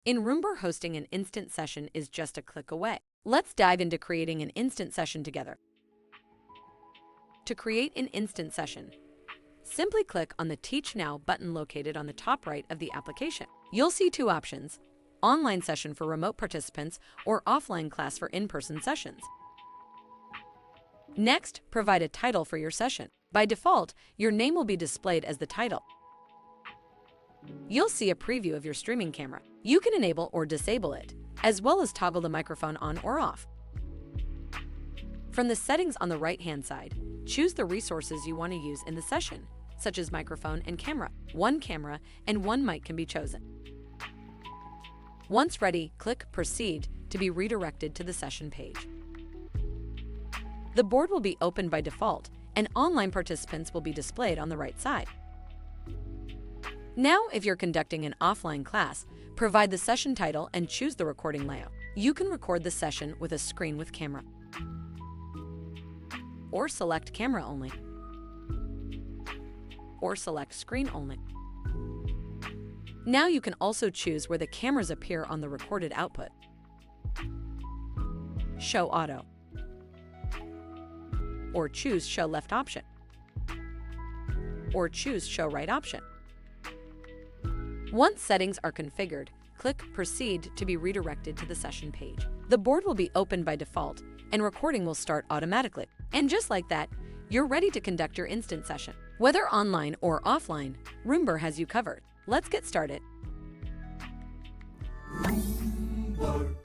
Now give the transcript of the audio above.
In Roombr, hosting an instant session is just a click away. Let's dive into creating an instant session together. To create an instant session, simply click on the Teach Now button located on the top right of the application. You'll see two options: online session for remote participants or offline class for in-person sessions. Next, provide a title for your session. By default, your name will be displayed as the title. You'll see a preview of your streaming camera. You can enable or disable it, as well as toggle the microphone on or off. From the settings on the right-hand side, choose the resources you want to use in the session, such as microphone and camera. One camera and one mic can be chosen. Once ready, click Proceed to be redirected to the session page. The board will be opened by default, and online participants will be displayed on the right side. Now, if you're conducting an offline class, provide the session title and choose the recording layout. You can record the session with a screen with camera, or select camera only, or select screen only. Now you can also choose where the cameras appear on the recorded output. Show auto, or choose Show Left option, or choose Show Right option. Once settings are configured, click Proceed to be redirected to the session page. The board will be opened by default, and recording will start automatically. And just like that, you're ready to conduct your instant session. Whether online or offline, Roombr has you covered. Let's get started. Roombr.